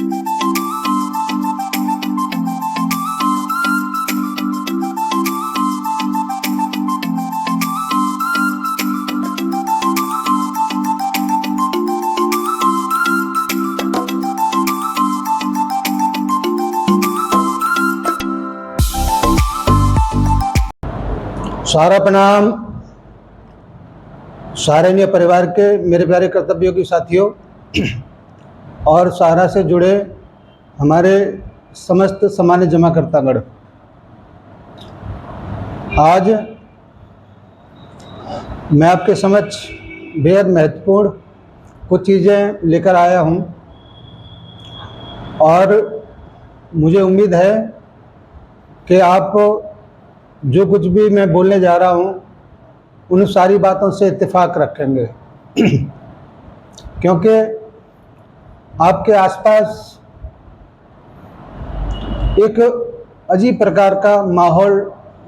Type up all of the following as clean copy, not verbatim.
सारा प्रणाम सहारनीय परिवार के मेरे प्यारे कर्तव्योगी साथियों और सहारा से जुड़े हमारे समस्त सामान्य जमाकर्तागण। आज मैं आपके समक्ष बेहद महत्वपूर्ण कुछ चीज़ें लेकर आया हूं और मुझे उम्मीद है कि आप जो कुछ भी मैं बोलने जा रहा हूं उन सारी बातों से इत्तेफाक रखेंगे क्योंकि आपके आसपास एक अजीब प्रकार का माहौल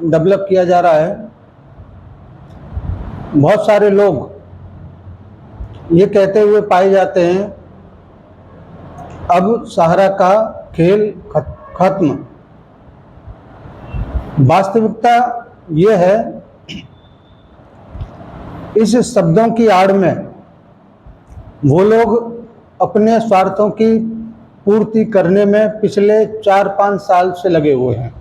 डेवलप किया जा रहा है। बहुत सारे लोग ये कहते हुए पाए जाते हैं अब सहारा का खेल खत्म। वास्तविकता ये है इस शब्दों की आड़ में वो लोग अपने स्वार्थों की पूर्ति करने में पिछले 4-5 साल से लगे हुए हैं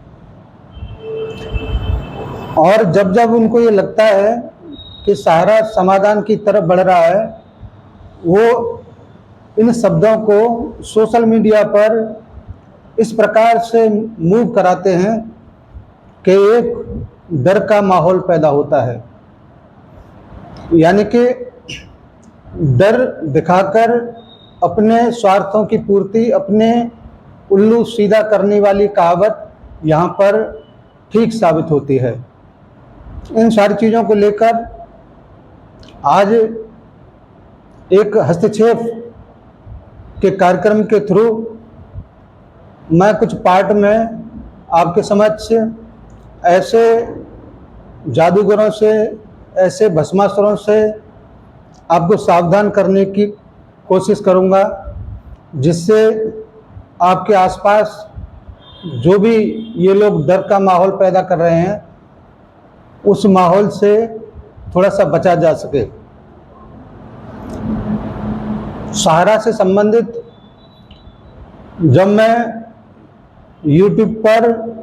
और जब जब उनको ये लगता है कि सहारा समाधान की तरफ बढ़ रहा है वो इन शब्दों को सोशल मीडिया पर इस प्रकार से मूव कराते हैं कि एक डर का माहौल पैदा होता है, यानी कि डर दिखाकर अपने स्वार्थों की पूर्ति, अपने उल्लू सीधा करने वाली कहावत यहाँ पर ठीक साबित होती है। इन सारी चीज़ों को लेकर आज एक हस्तक्षेप के कार्यक्रम के थ्रू मैं कुछ पार्ट में आपके समक्ष ऐसे जादूगरों से, ऐसे भस्मासुरों से आपको सावधान करने की कोशिश करूंगा जिससे आपके आसपास जो भी ये लोग डर का माहौल पैदा कर रहे हैं उस माहौल से थोड़ा सा बचा जा सके। सहारा से संबंधित जब मैं YouTube पर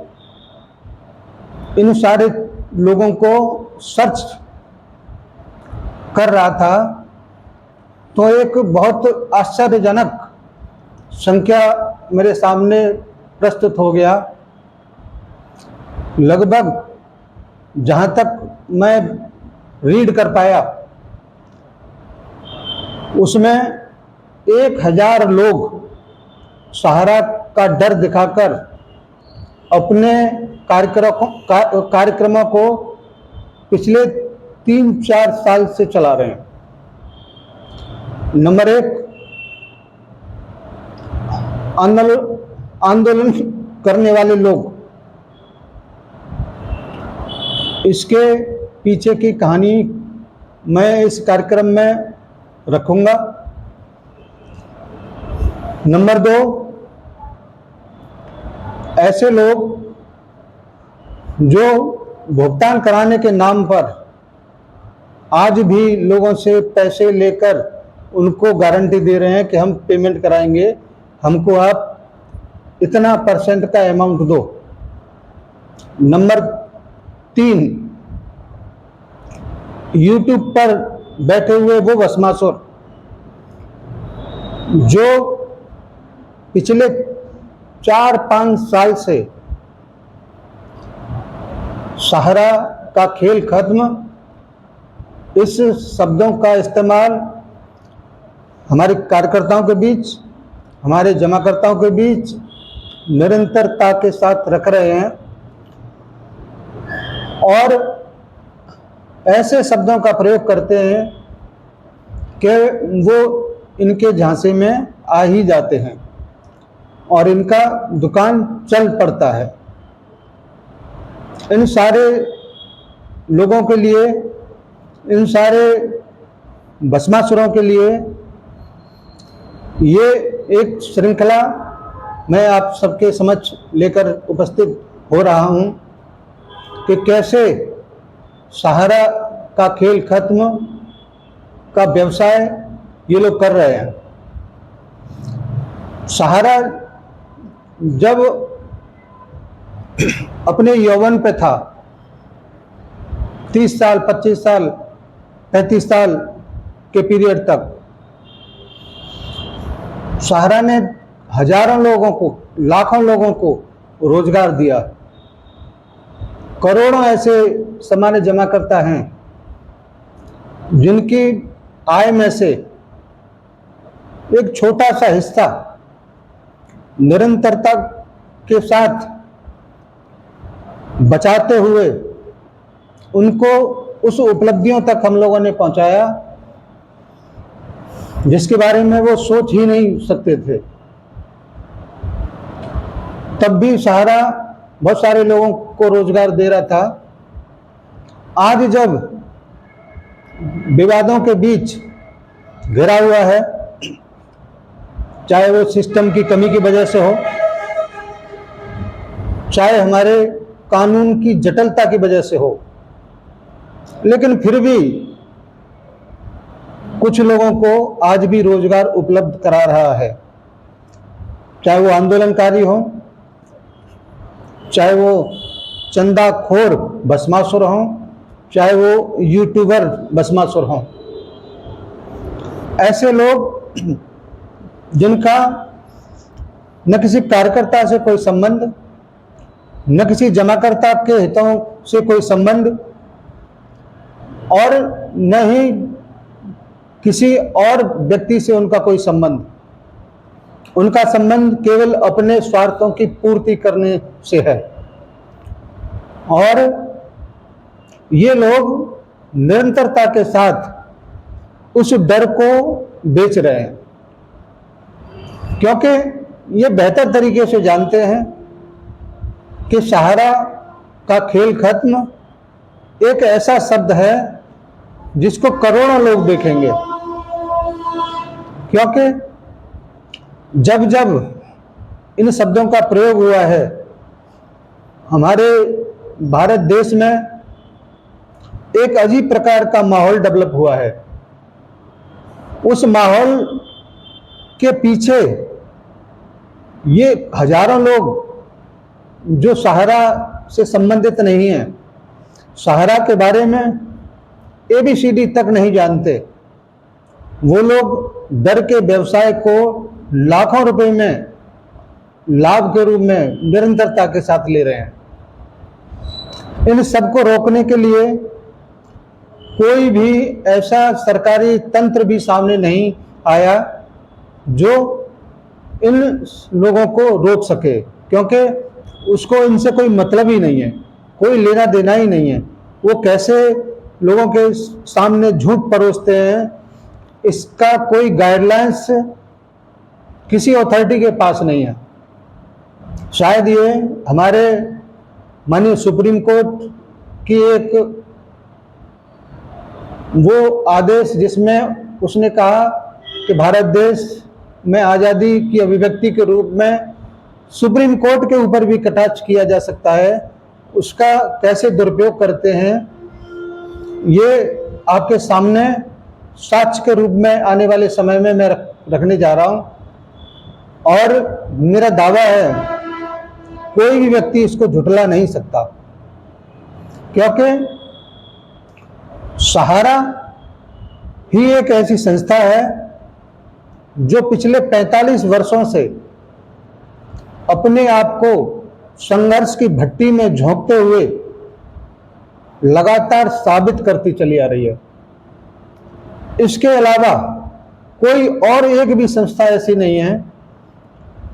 इन सारे लोगों को सर्च कर रहा था तो एक बहुत आश्चर्यजनक संख्या मेरे सामने प्रस्तुत हो गया। लगभग जहाँ तक मैं रीड कर पाया उसमें 1000 लोग सहारा का डर दिखाकर अपने कार्यक्रमों को पिछले 3-4 साल से चला रहे हैं। नंबर 1, आंदोलन करने वाले लोग, इसके पीछे की कहानी मैं इस कार्यक्रम में रखूंगा। नंबर 2, ऐसे लोग जो भुगतान कराने के नाम पर आज भी लोगों से पैसे लेकर उनको गारंटी दे रहे हैं कि हम पेमेंट कराएंगे, हमको आप इतना % का अमाउंट दो। नंबर 3, YouTube पर बैठे हुए वो भस्मासुर जो पिछले 4-5 साल से सहारा का खेल खत्म इस शब्दों का इस्तेमाल हमारे कार्यकर्ताओं के बीच, हमारे जमाकर्ताओं के बीच निरंतरता के साथ रख रहे हैं और ऐसे शब्दों का प्रयोग करते हैं कि वो इनके झांसे में आ ही जाते हैं और इनका दुकान चल पड़ता है। इन सारे लोगों के लिए, इन सारे भस्मासुरों के लिए ये एक श्रृंखला मैं आप सबके समक्ष लेकर उपस्थित हो रहा हूं कि कैसे सहारा का खेल खत्म का व्यवसाय ये लोग कर रहे हैं। सहारा जब अपने यौवन पे था, 30 साल, 25 साल, 35 साल के पीरियड तक, सहारा ने हजारों लोगों को, लाखों लोगों को रोजगार दिया। करोड़ों ऐसे सामान्य जमाकर्ता हैं जिनकी आय में से एक छोटा सा हिस्सा निरंतरता के साथ बचाते हुए उनको उस उपलब्धियों तक हम लोगों ने पहुंचाया जिसके बारे में वो सोच ही नहीं सकते थे। तब भी सहारा बहुत सारे लोगों को रोजगार दे रहा था। आज जब विवादों के बीच घिरा हुआ है, चाहे वो सिस्टम की कमी की वजह से हो, चाहे हमारे कानून की जटिलता की वजह से हो, लेकिन फिर भी कुछ लोगों को आज भी रोजगार उपलब्ध करा रहा है। चाहे वो आंदोलनकारी हो, चाहे वो चंदाखोर भस्मासुर हो, चाहे वो यूट्यूबर भस्मासुर हो। ऐसे लोग जिनका न किसी कार्यकर्ता से कोई संबंध, न किसी जमाकर्ता के हितों से कोई संबंध, और न ही किसी और व्यक्ति से उनका कोई संबंध। उनका संबंध केवल अपने स्वार्थों की पूर्ति करने से है। और ये लोग निरंतरता के साथ उस डर को बेच रहे हैं, क्योंकि ये बेहतर तरीके से जानते हैं कि सहारा का खेल खत्म एक ऐसा शब्द है जिसको करोड़ों लोग देखेंगे। क्योंकि जब जब इन शब्दों का प्रयोग हुआ है, हमारे भारत देश में एक अजीब प्रकार का माहौल डेवलप हुआ है। उस माहौल के पीछे ये हजारों लोग जो सहारा से संबंधित नहीं हैं, सहारा के बारे में ABCD तक नहीं जानते, वो लोग डर के व्यवसाय को लाखों रुपए में लाभ के रूप में निरंतरता के साथ ले रहे हैं। इन सबको रोकने के लिए कोई भी ऐसा सरकारी तंत्र भी सामने नहीं आया जो इन लोगों को रोक सके, क्योंकि उसको इनसे कोई मतलब ही नहीं है, कोई लेना देना ही नहीं है। वो कैसे लोगों के सामने झूठ परोसते हैं, इसका कोई गाइडलाइंस किसी अथॉरिटी के पास नहीं है। शायद ये हमारे माननीय सुप्रीम कोर्ट की एक वो आदेश जिसमें उसने कहा कि भारत देश में आज़ादी की अभिव्यक्ति के रूप में सुप्रीम कोर्ट के ऊपर भी कटाक्ष किया जा सकता है, उसका कैसे दुरुपयोग करते हैं ये आपके सामने साक्ष्य के रूप में आने वाले समय में मैं रखने जा रहा हूं। और मेरा दावा है कोई भी व्यक्ति इसको झुठला नहीं सकता, क्योंकि सहारा ही एक ऐसी संस्था है जो पिछले 45 वर्षों से अपने आप को संघर्ष की भट्टी में झोंकते हुए लगातार साबित करती चली आ रही है। इसके अलावा कोई और एक भी संस्था ऐसी नहीं है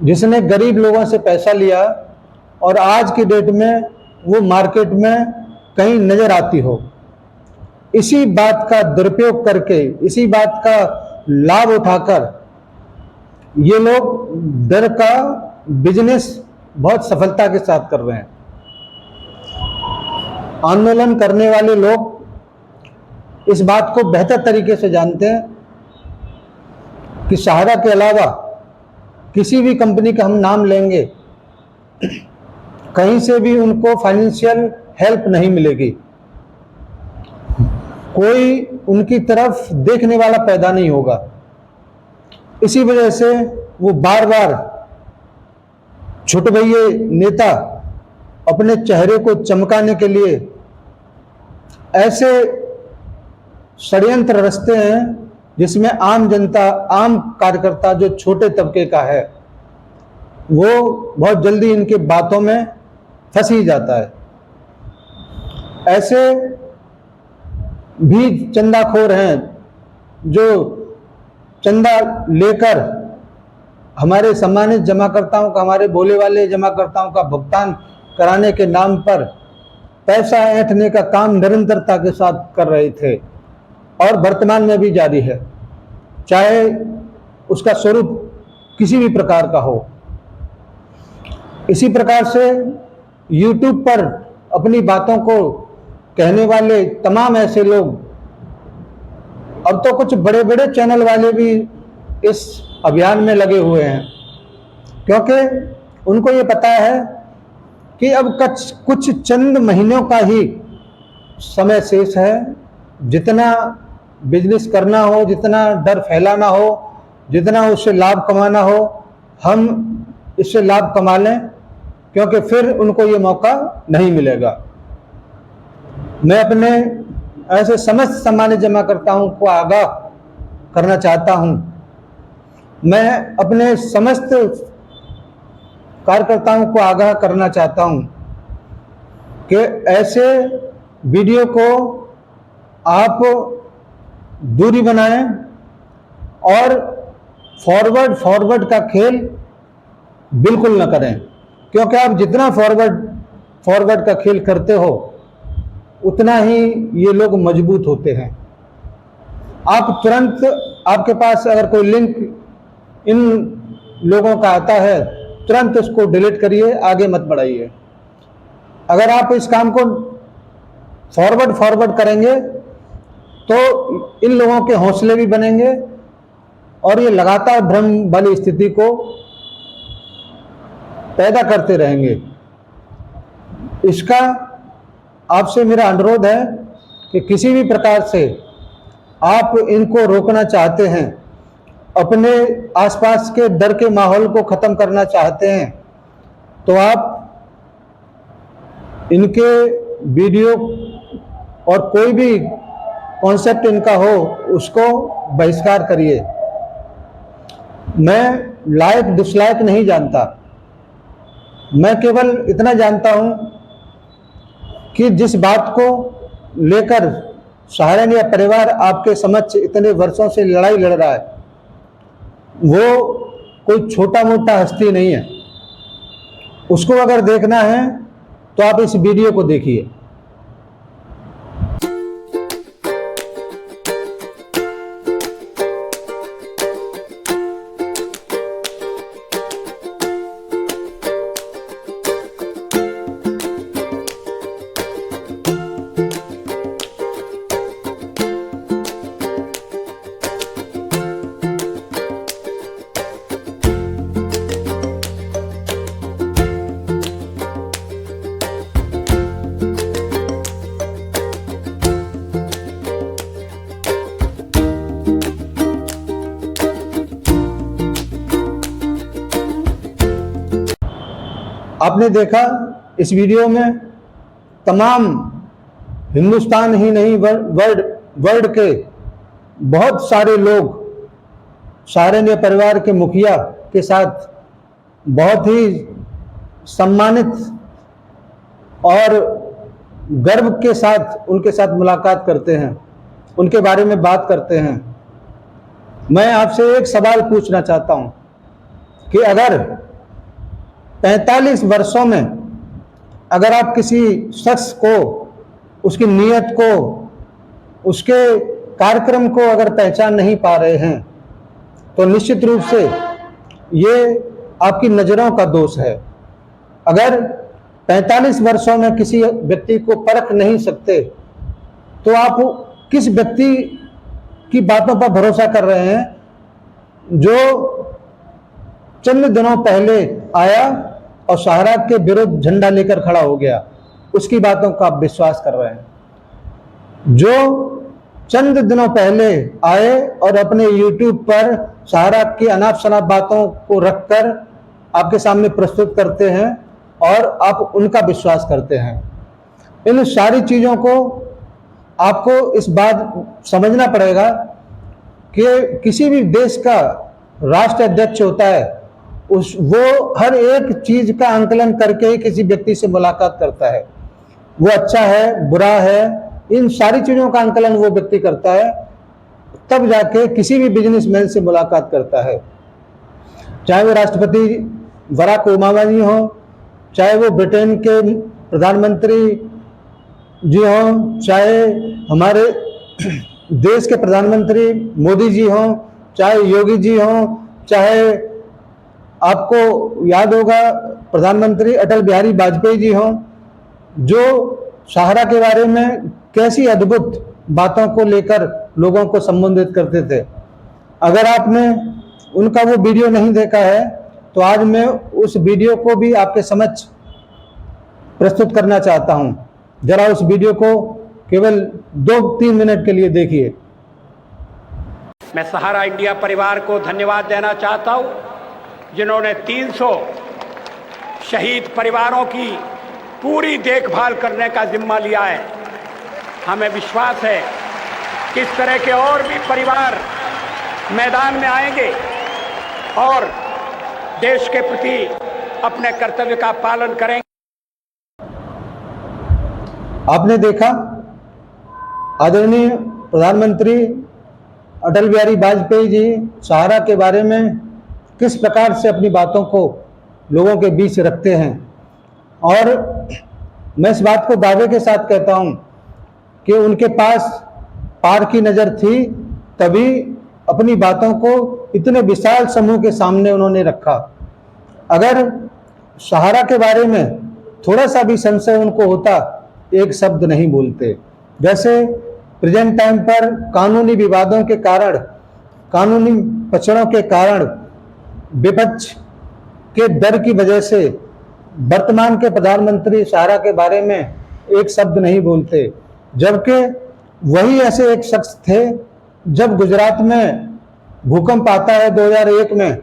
जिसने गरीब लोगों से पैसा लिया और आज की डेट में वो मार्केट में कहीं नजर आती हो। इसी बात का दुरुपयोग करके, इसी बात का लाभ उठाकर ये लोग डर का बिजनेस बहुत सफलता के साथ कर रहे हैं। आंदोलन करने वाले लोग इस बात को बेहतर तरीके से जानते हैं कि सहारा के अलावा किसी भी कंपनी का हम नाम लेंगे, कहीं से भी उनको फाइनेंशियल हेल्प नहीं मिलेगी, कोई उनकी तरफ देखने वाला पैदा नहीं होगा। इसी वजह से वो बार बार छुटभइये नेता अपने चेहरे को चमकाने के लिए ऐसे षड्यंत्र रचते हैं जिसमें आम जनता, आम कार्यकर्ता जो छोटे तबके का है, वो बहुत जल्दी इनके बातों में फंस ही जाता है। ऐसे भी चंदाखोर हैं जो चंदा लेकर हमारे सम्मानित जमाकर्ताओं का, हमारे बोले वाले जमाकर्ताओं का भुगतान कराने के नाम पर पैसा ऐंठने का काम निरंतरता के साथ कर रहे थे और वर्तमान में भी जारी है, चाहे उसका स्वरूप किसी भी प्रकार का हो। इसी प्रकार से YouTube पर अपनी बातों को कहने वाले तमाम ऐसे लोग, अब तो कुछ बड़े बड़े चैनल वाले भी इस अभियान में लगे हुए हैं, क्योंकि उनको ये पता है कि अब कुछ चंद महीनों का ही समय शेष है। जितना बिजनेस करना हो, जितना डर फैलाना हो, जितना उससे लाभ कमाना हो, हम इससे लाभ कमा लें, क्योंकि फिर उनको ये मौका नहीं मिलेगा। मैं अपने ऐसे समस्त सम्मानित जमाकर्ताओं को आगाह करना चाहता हूं, मैं अपने समस्त कार्यकर्ताओं को आगाह करना चाहता हूं कि ऐसे वीडियो को आप दूरी बनाएं और फॉरवर्ड का खेल बिल्कुल न करें, क्योंकि आप जितना फॉरवर्ड का खेल करते हो उतना ही ये लोग मजबूत होते हैं। आप तुरंत, आपके पास अगर कोई लिंक इन लोगों का आता है, तुरंत उसको डिलीट करिए, आगे मत बढ़ाइए। अगर आप इस काम को फॉरवर्ड करेंगे तो इन लोगों के हौसले भी बनेंगे और ये लगातार भ्रम वाली स्थिति को पैदा करते रहेंगे। इसका आपसे मेरा अनुरोध है कि किसी भी प्रकार से आप इनको रोकना चाहते हैं, अपने आसपास के डर के माहौल को खत्म करना चाहते हैं, तो आप इनके वीडियो और कोई भी कॉन्सेप्ट इनका हो उसको बहिष्कार करिए। मैं लाइक डिसलाइक नहीं जानता, मैं केवल इतना जानता हूं कि जिस बात को लेकर सहारनपुर परिवार आपके समक्ष इतने वर्षों से लड़ाई लड़ रहा है, वो कोई छोटा मोटा हस्ती नहीं है। उसको अगर देखना है तो आप इस वीडियो को देखिए। आपने देखा इस वीडियो में तमाम हिंदुस्तान ही नहीं वर्ल्ड के बहुत सारे लोग सहारनपुर परिवार के मुखिया के साथ बहुत ही सम्मानित और गर्व के साथ उनके साथ मुलाकात करते हैं, उनके बारे में बात करते हैं। मैं आपसे एक सवाल पूछना चाहता हूं कि अगर 45 वर्षों में अगर आप किसी शख्स को, उसकी नीयत को, उसके कार्यक्रम को अगर पहचान नहीं पा रहे हैं, तो निश्चित रूप से ये आपकी नज़रों का दोष है। अगर 45 वर्षों में किसी व्यक्ति को परख नहीं सकते, तो आप किस व्यक्ति की बातों पर भरोसा कर रहे हैं जो चंद दिनों पहले आया और सहारा के विरुद्ध झंडा लेकर खड़ा हो गया, उसकी बातों का आप विश्वास कर रहे हैं। जो चंद दिनों पहले आए और अपने YouTube पर सहारा की अनाप शनाप बातों को रखकर आपके सामने प्रस्तुत करते हैं और आप उनका विश्वास करते हैं। इन सारी चीज़ों को आपको इस बात समझना पड़ेगा कि किसी भी देश का राष्ट्र अध्यक्ष होता है, वो हर एक चीज का आंकलन करके ही किसी व्यक्ति से मुलाकात करता है। वो अच्छा है, बुरा है, इन सारी चीजों का आंकलन वो व्यक्ति करता है, तब जाके किसी भी बिजनेसमैन से मुलाकात करता है। चाहे वो राष्ट्रपति बराक ओबामा जी हो, चाहे वो ब्रिटेन के प्रधानमंत्री जी हो, चाहे हमारे देश के प्रधानमंत्री मोदी जी हो, चाहे योगी जी हो, चाहे आपको याद होगा प्रधानमंत्री अटल बिहारी वाजपेयी जी हो, जो सहारा के बारे में कैसी अद्भुत बातों को लेकर लोगों को संबोधित करते थे। अगर आपने उनका वो वीडियो नहीं देखा है तो आज मैं उस वीडियो को भी आपके समक्ष प्रस्तुत करना चाहता हूं। जरा उस वीडियो को केवल 2-3 मिनट के लिए देखिए। मैं सहारा इंडिया परिवार को धन्यवाद देना चाहता हूं, जिन्होंने 300 शहीद परिवारों की पूरी देखभाल करने का जिम्मा लिया है। हमें विश्वास है कि इस तरह के और भी परिवार मैदान में आएंगे और देश के प्रति अपने कर्तव्य का पालन करेंगे। आपने देखा आदरणीय प्रधानमंत्री अटल बिहारी वाजपेयी जी सहारा के बारे में किस प्रकार से अपनी बातों को लोगों के बीच रखते हैं, और मैं इस बात को दावे के साथ कहता हूं कि उनके पास पार की नज़र थी, तभी अपनी बातों को इतने विशाल समूह के सामने उन्होंने रखा। अगर सहारा के बारे में थोड़ा सा भी संशय उनको होता, एक शब्द नहीं बोलते। जैसे प्रेजेंट टाइम पर कानूनी विवादों के कारण, कानूनी पक्षों के कारण, विपक्ष के डर की वजह से वर्तमान के प्रधानमंत्री सहारा के बारे में एक शब्द नहीं बोलते, जबकि वही ऐसे एक शख्स थे जब गुजरात में भूकंप आता है 2001 में,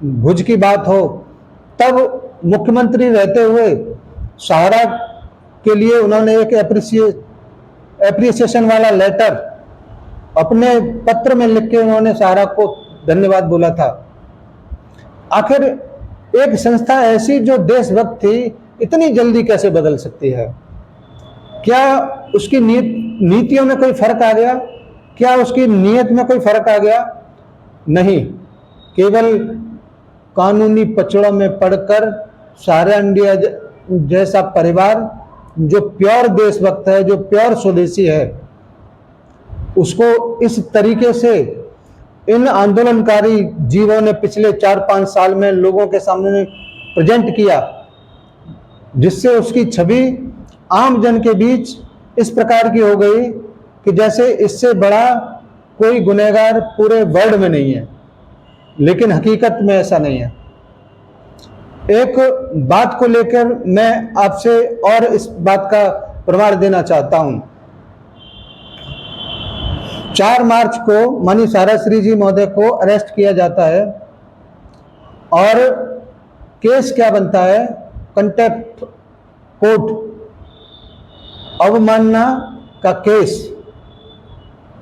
भुज की बात हो, तब मुख्यमंत्री रहते हुए सहारा के लिए उन्होंने एक एप्रिसिएशन वाला लेटर अपने पत्र में लिख के उन्होंने सहारा को धन्यवाद बोला था। आखिर एक संस्था ऐसी जो देशभक्त थी इतनी जल्दी कैसे बदल सकती है? क्या उसकी नीतियों में कोई फर्क आ गया? क्या उसकी नीयत में कोई फर्क आ गया? नहीं, केवल कानूनी पचड़ों में पड़कर सहारा इंडिया जैसा परिवार जो प्योर देशभक्त है, जो प्योर स्वदेशी है, उसको इस तरीके से इन आंदोलनकारी जीवों ने पिछले 4-5 साल में लोगों के सामने प्रेजेंट किया, जिससे उसकी छवि आम जन के बीच इस प्रकार की हो गई कि जैसे इससे बड़ा कोई गुनहगार पूरे वर्ल्ड में नहीं है। लेकिन हकीकत में ऐसा नहीं है। एक बात को लेकर मैं आपसे और इस बात का प्रमाण देना चाहता हूं। 4 मार्च को माननीय साराश्री जी महोदय को अरेस्ट किया जाता है और केस क्या बनता है? कंटेम्प्ट कोर्ट, अवमानना का केस,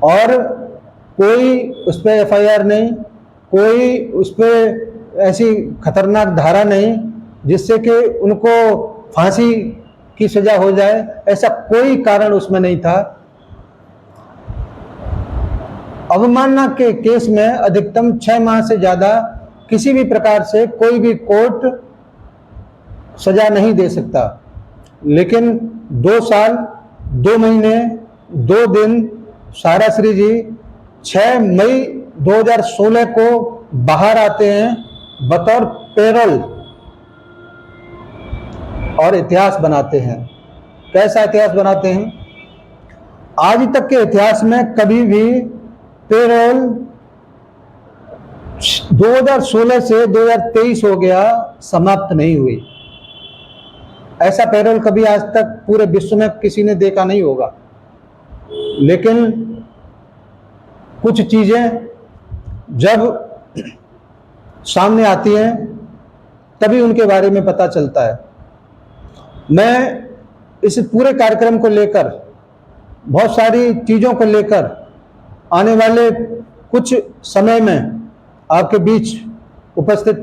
और कोई उस पर FIR नहीं, कोई उस पर ऐसी खतरनाक धारा नहीं जिससे कि उनको फांसी की सजा हो जाए, ऐसा कोई कारण उसमें नहीं था। अवमानना के केस में अधिकतम 6 माह से ज्यादा किसी भी प्रकार से कोई भी कोर्ट सजा नहीं दे सकता, लेकिन 2 साल 2 महीने 2 दिन साराश्री जी 6 मई 2016 को बाहर आते हैं बतौर पेरोल और इतिहास बनाते हैं। कैसा इतिहास बनाते हैं? आज तक के इतिहास में कभी भी पेरोल 2016 से 2023 हो गया, समाप्त नहीं हुई। ऐसा पैरोल कभी आज तक पूरे विश्व में किसी ने देखा नहीं होगा। लेकिन कुछ चीजें जब सामने आती हैं तभी उनके बारे में पता चलता है। मैं इस पूरे कार्यक्रम को लेकर, बहुत सारी चीजों को लेकर आने वाले कुछ समय में आपके बीच उपस्थित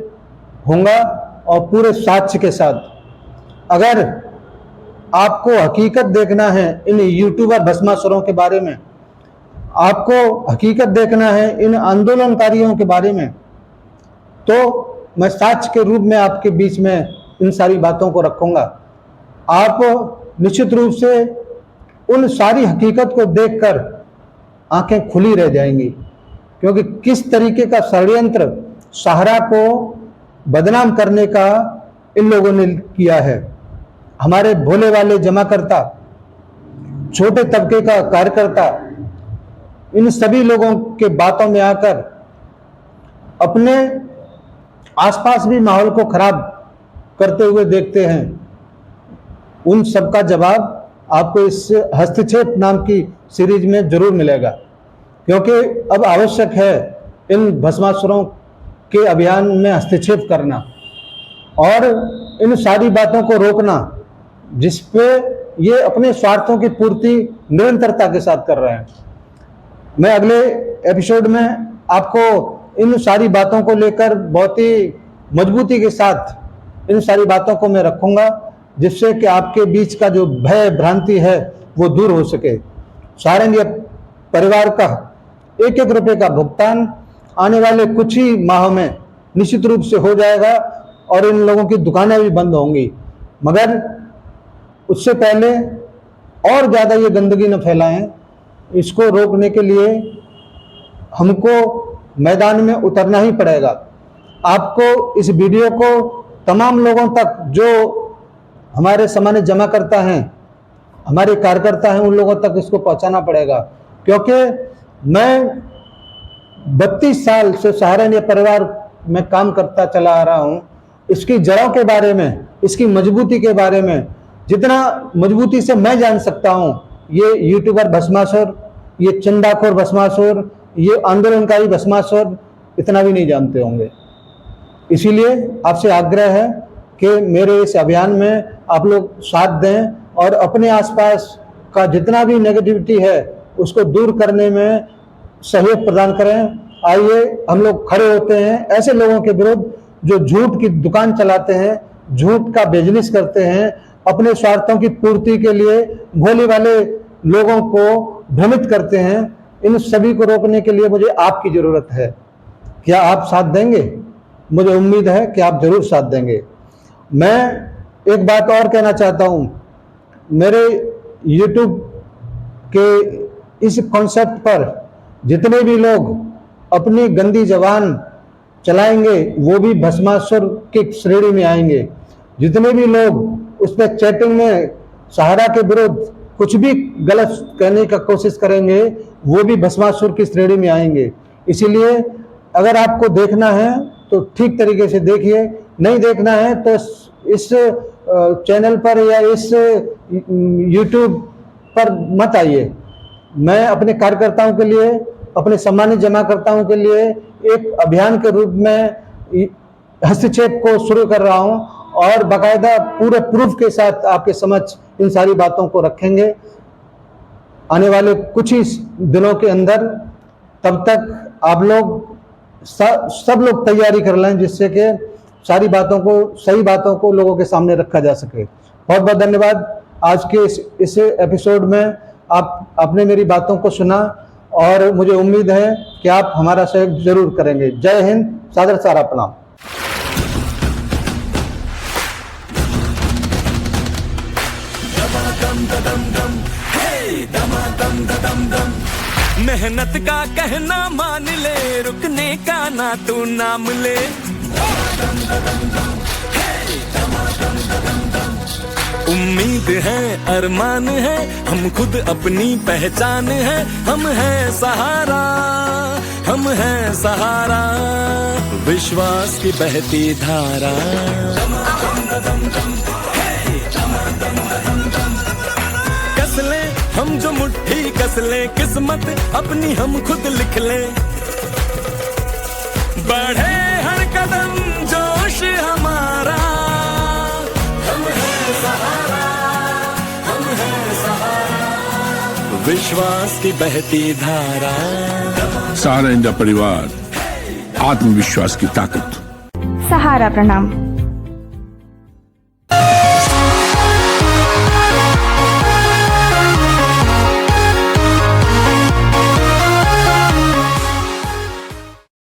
होऊंगा और पूरे साक्ष्य के साथ। अगर आपको हकीकत देखना है इन यूट्यूबर भस्मासुरों के बारे में, आपको हकीकत देखना है इन आंदोलनकारियों के बारे में, तो मैं साक्ष्य के रूप में आपके बीच में इन सारी बातों को रखूंगा। आप निश्चित रूप से उन सारी हकीकत को देखकर आंखें खुली रह जाएंगी, क्योंकि किस तरीके का षड्यंत्र सहारा को बदनाम करने का इन लोगों ने किया है। हमारे भोले वाले जमाकर्ता, छोटे तबके का कार्यकर्ता, इन सभी लोगों के बातों में आकर अपने आसपास भी माहौल को खराब करते हुए देखते हैं। उन सबका जवाब आपको इस हस्तक्षेप नाम की सीरीज में जरूर मिलेगा, क्योंकि अब आवश्यक है इन भस्मासुरों के अभियान में हस्तक्षेप करना और इन सारी बातों को रोकना, जिसपे ये अपने स्वार्थों की पूर्ति निरंतरता के साथ कर रहे हैं। मैं अगले एपिसोड में आपको इन सारी बातों को लेकर बहुत ही मजबूती के साथ इन सारी बातों को मैं रखूंगा, जिससे कि आपके बीच का जो भय भ्रांति है वो दूर हो सके। सहारा इंडिया परिवार का 1-1 रुपये का भुगतान आने वाले कुछ ही माह में निश्चित रूप से हो जाएगा और इन लोगों की दुकानें भी बंद होंगी। मगर उससे पहले और ज़्यादा ये गंदगी न फैलाएं, इसको रोकने के लिए हमको मैदान में उतरना ही पड़ेगा। आपको इस वीडियो को तमाम लोगों तक, जो हमारे सामान्य जमा करता हैं, हमारे कार्यकर्ता हैं, उन लोगों तक इसको पहुंचाना पड़ेगा, क्योंकि मैं 32 साल से सहारा इंडिया परिवार में काम करता चला आ रहा हूं। इसकी जड़ों के बारे में, इसकी मजबूती के बारे में जितना मजबूती से मैं जान सकता हूं, ये यूट्यूबर भस्मासुर, ये चंदाखोर भस्मासुर, ये आंदोलनकारी भस्मासुर इतना भी नहीं जानते होंगे। इसीलिए आपसे आग्रह है कि मेरे इस अभियान में आप लोग साथ दें और अपने आसपास का जितना भी नेगेटिविटी है उसको दूर करने में सहयोग प्रदान करें। आइए हम लोग खड़े होते हैं ऐसे लोगों के विरुद्ध जो झूठ की दुकान चलाते हैं, झूठ का बिजनेस करते हैं, अपने स्वार्थों की पूर्ति के लिए भोले वाले लोगों को भ्रमित करते हैं। इन सभी को रोकने के लिए मुझे आपकी जरूरत है। क्या आप साथ देंगे? मुझे उम्मीद है कि आप जरूर साथ देंगे। मैं एक बात और कहना चाहता हूं, मेरे YouTube के इस कॉन्सेप्ट पर जितने भी लोग अपनी गंदी जबान चलाएंगे वो भी भस्मासुर की श्रेणी में आएंगे। जितने भी लोग उस पर चैटिंग में सहारा के विरुद्ध कुछ भी गलत कहने का कोशिश करेंगे वो भी भस्मासुर की श्रेणी में आएंगे। इसीलिए अगर आपको देखना है तो ठीक तरीके से देखिए, नहीं देखना है तो इस चैनल पर या इस YouTube पर मत आइए। मैं अपने कार्यकर्ताओं के लिए, अपने सम्मानित जमाकर्ताओं के लिए एक अभियान के रूप में हस्तक्षेप को शुरू कर रहा हूं और बाकायदा पूरे प्रूफ के साथ आपके समक्ष इन सारी बातों को रखेंगे आने वाले कुछ ही दिनों के अंदर। तब तक आप लोग सब लोग तैयारी कर लें, जिससे कि सारी बातों को, सही बातों को लोगों के सामने रखा जा सके। बहुत बहुत धन्यवाद। आज के इस एपिसोड में आपने मेरी बातों को सुना और मुझे उम्मीद है कि आप हमारा सहयोग जरूर करेंगे। जय हिंद, सादर सारा प्रणाम। मेहनत का कहना मान ले, रुकने का ना तू नाम ले। उम्मीद है, अरमान है, हम खुद अपनी पहचान है, हम हैं सहारा। हम हैं सहारा, विश्वास की बहती धारा। कस ले हम जो मुट्ठी कस ले, किस्मत अपनी हम खुद लिख ले। बढ़े हर कदम जोश हमारा, हम हैं सहारा, हम हैं सहारा, विश्वास की बहती धारा। सहारा इंडिया परिवार, आत्मविश्वास की ताकत। सहारा प्रणाम।